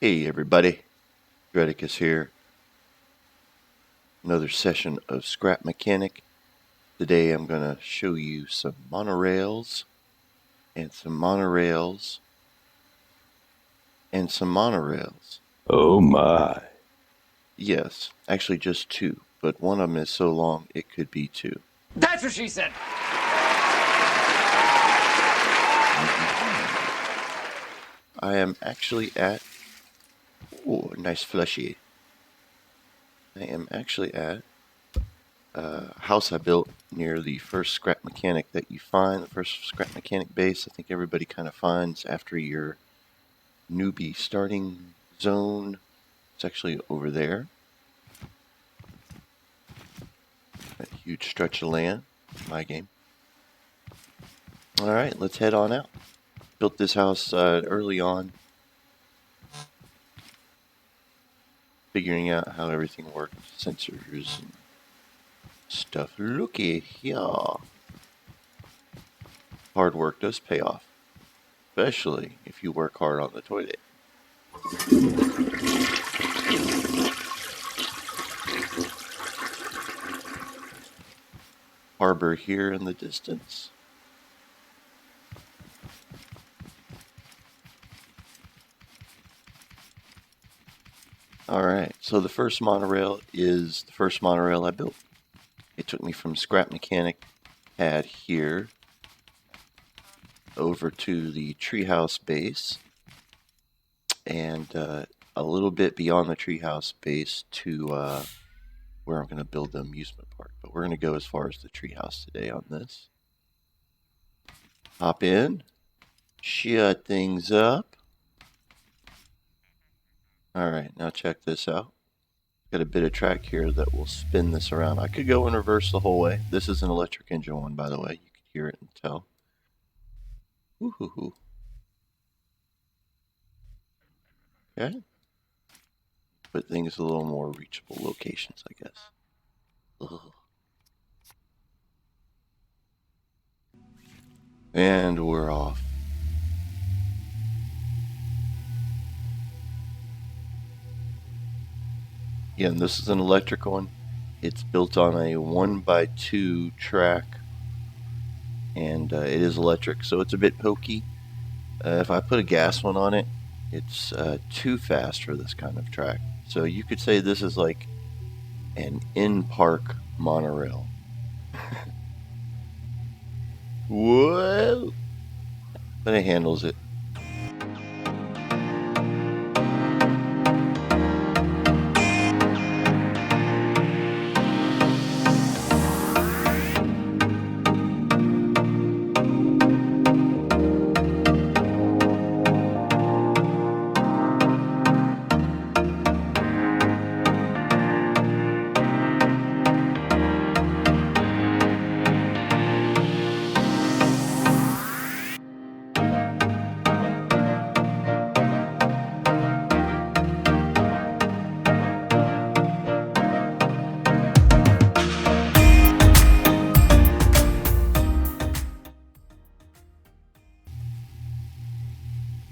Hey everybody, Dreticus here. Another session of Scrap Mechanic. Today I'm going to show you some monorails and some monorails and some monorails. Oh my. Yes, actually just two, but one of them is so long it could be two. That's what she said. I am actually at, oh, nice fleshy. I am actually at a house I built near the first Scrap Mechanic that you find, the first Scrap Mechanic base. I think everybody kind of finds after your newbie starting zone. It's actually over there. A huge stretch of land. My game. Alright, let's head on out. Built this house early on. Figuring out how everything works. Sensors and stuff. Looky here. Hard work does pay off. Especially if you work hard on the toilet. Harbor here in the distance. Alright, so the first monorail is the first monorail I built. It took me from Scrap Mechanic pad here over to the treehouse base and a little bit beyond the treehouse base to where I'm going to build the amusement park. But we're going to go as far as the treehouse today on this. Hop in, shut things up. Alright, now check this out. Got a bit of track here that will spin this around. I could go in reverse the whole way. This is an electric engine one, by the way. You can hear it and tell. Woo-hoo-hoo. Okay. Put things a little more reachable locations, I guess. Ugh. And we're off. Again, this is an electric one. It's built on a 1x2 track, and it is electric, so it's a bit pokey. If I put a gas one on it, it's too fast for this kind of track. So you could say this is like an in-park monorail. Whoa! But it handles it.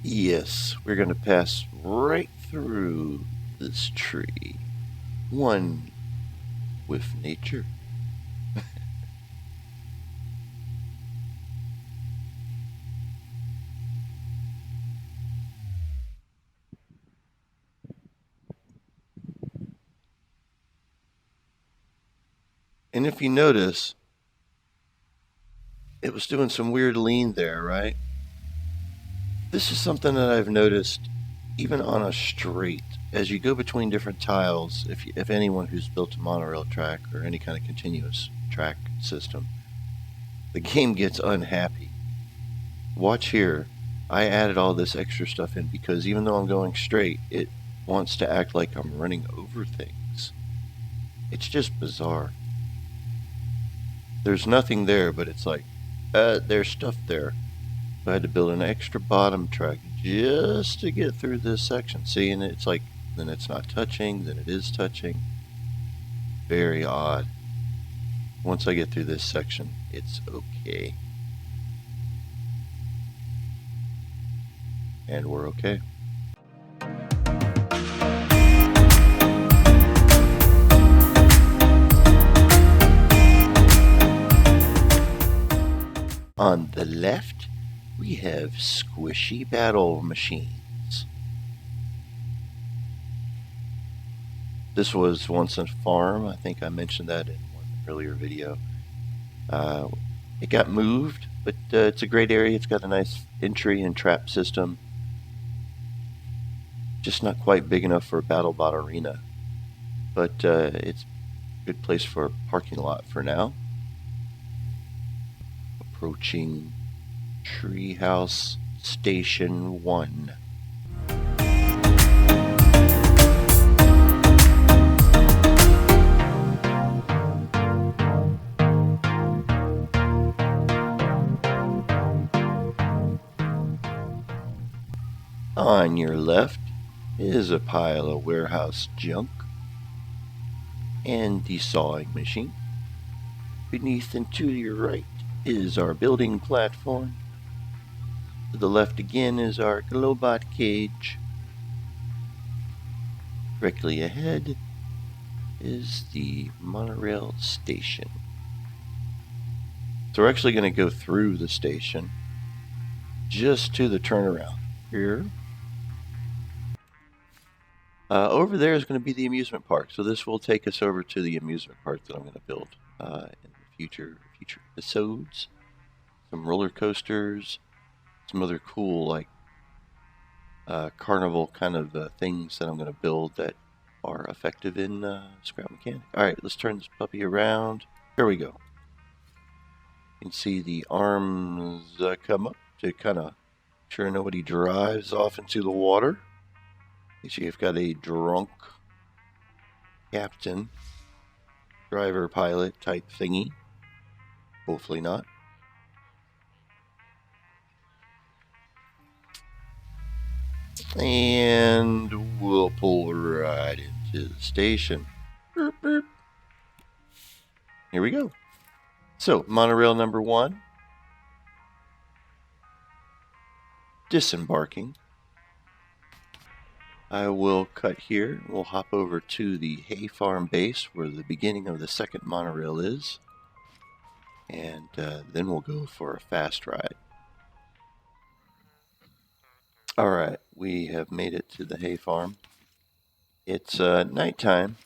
Yes, we're going to pass right through this tree. One with nature. And if you notice, it was doing some weird lean there, right? This is something that I've noticed even on a straight. As you go between different tiles, if anyone who's built a monorail track or any kind of continuous track system, the game gets unhappy. Watch here. I added all this extra stuff in because even though I'm going straight, it wants to act like I'm running over things. It's just bizarre. There's nothing there, but it's like, there's stuff there. So I had to build an extra bottom track just to get through this section. See, and it's like, then it's not touching, then it is touching. Very odd. Once I get through this section, it's okay. And we're okay. On the left, we have squishy battle machines. This was once a farm. I think I mentioned that in one earlier video. It got moved, but it's a great area. It's got a nice entry and trap system. Just not quite big enough for a BattleBot arena, but it's a good place for a parking lot for now. Approaching Treehouse Station 1. On your left is a pile of warehouse junk and the sawing machine. Beneath and to your right is our building platform. To the left again is our Globot cage. Directly ahead is the monorail station. So we're actually going to go through the station just to the turnaround here. Over there is going to be the amusement park. So this will take us over to the amusement park that I'm going to build in the future episodes. Some roller coasters, some other cool like carnival kind of things that I'm going to build that are effective in Scrap Mechanic. Alright, let's turn this puppy around. Here we go. You can see the arms come up to kind of sure nobody drives off into the water. You see, you've got a drunk captain, driver, pilot type thingy. Hopefully not. And we'll pull right into the station. Burp, burp. Here we go. So, monorail number 1. Disembarking. I will cut here. We'll hop over to the hay farm base where the beginning of the second monorail is. And then we'll go for a fast ride. Alright, we have made it to the hay farm. It's nighttime.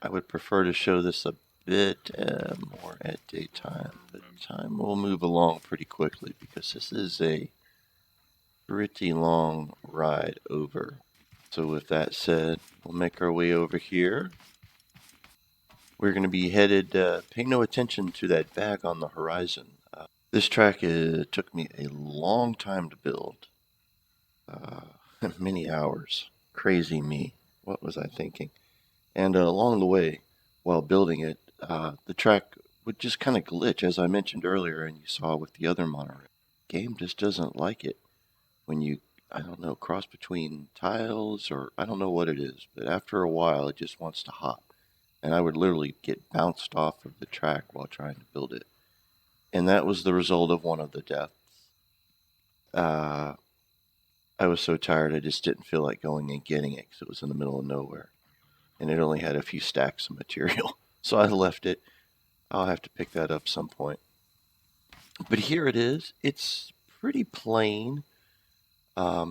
I would prefer to show this a bit more at daytime, but time will move along pretty quickly because this is a pretty long ride over. So with that said, we'll make our way over here. We're going to be headed, pay no attention to that bag on the horizon. This track took me a long time to build. Many hours. Crazy me. What was I thinking? And along the way, while building it, the track would just kind of glitch, as I mentioned earlier, and you saw with the other monorail. Game just doesn't like it when you, I don't know, cross between tiles, or I don't know what it is, but after a while it just wants to hop. And I would literally get bounced off of the track while trying to build it. And that was the result of one of the deaths. I was so tired I just didn't feel like going and getting it because it was in the middle of nowhere. And it only had a few stacks of material. So I left it. I'll have to pick that up some point. But here it is. It's pretty plain.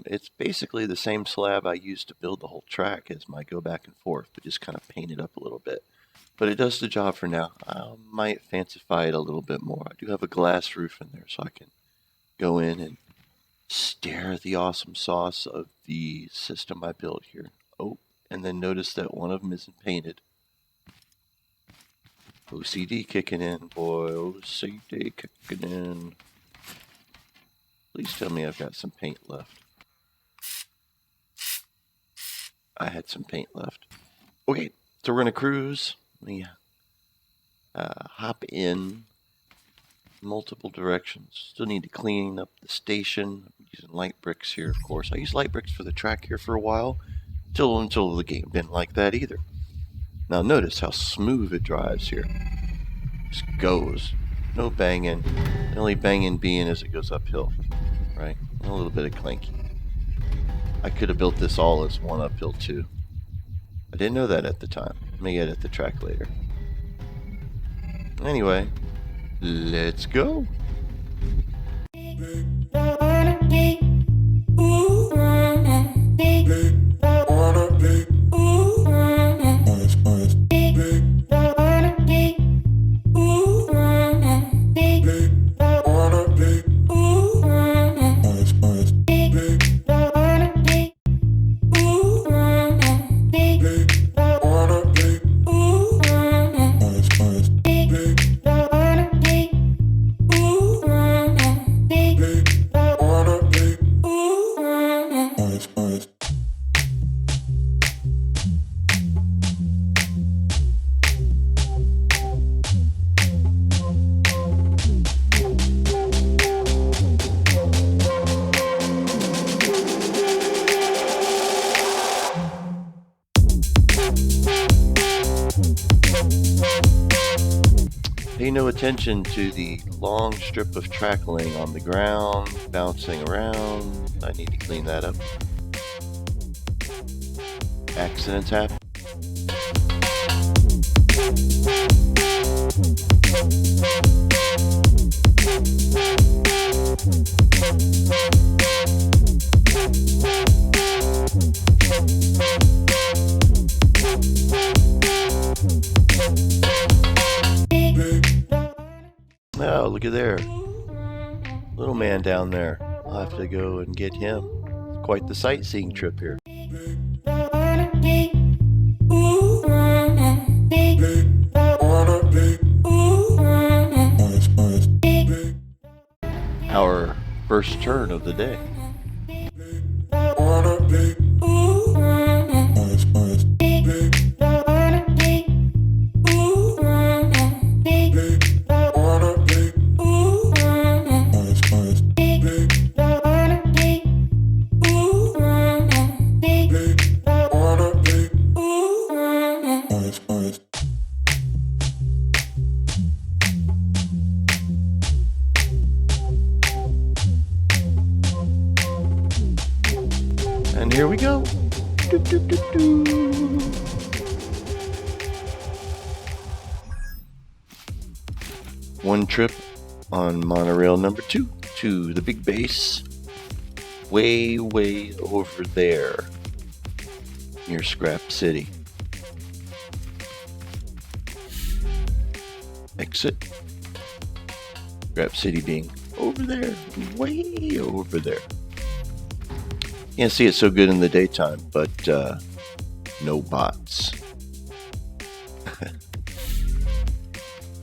It's basically the same slab I used to build the whole track as my go back and forth, but just kind of paint it up a little bit. But it does the job for now. I might fancify it a little bit more. I do have a glass roof in there so I can go in and stare at the awesome sauce of the system I built here. Oh, and then notice that one of them isn't painted. OCD kicking in, boy. OCD kicking in. Please tell me I've got some paint left. I had some paint left. Okay, so we're going to cruise. Let me hop in multiple directions. Still need to clean up the station. I'm using light bricks here, of course. I used light bricks for the track here for a while, until the game didn't like that either. Now notice how smooth it drives here. Just goes. No banging. The only banging being as it goes uphill, right? And a little bit of clanky. I could have built this all as one uphill too. I didn't know that at the time. I may edit the track later. Anyway, Let's go. Pay no attention to the long strip of track laying on the ground, bouncing around. I need to clean that up. Accidents happen. Oh, look at there. Little man down there. I'll have to go and get him. Quite the sightseeing trip here. Our first turn of the day. And here we go. Doo, doo, doo, doo. One trip on monorail number 2 to the big base. Way over there near Scrap City. Exit. Scrap City being over there, way over there. Can't see it so good in the daytime, but no bots.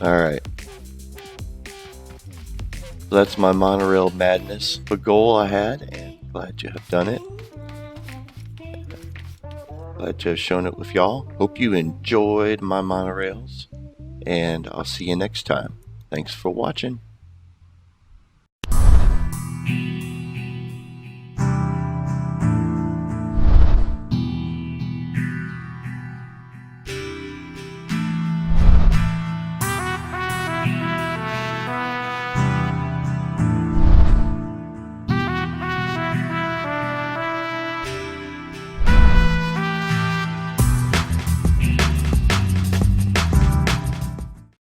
Alright. So that's my monorail madness, a goal I had, and glad to have done it. Glad to have shown it with y'all. Hope you enjoyed my monorails, and I'll see you next time. Thanks for watching.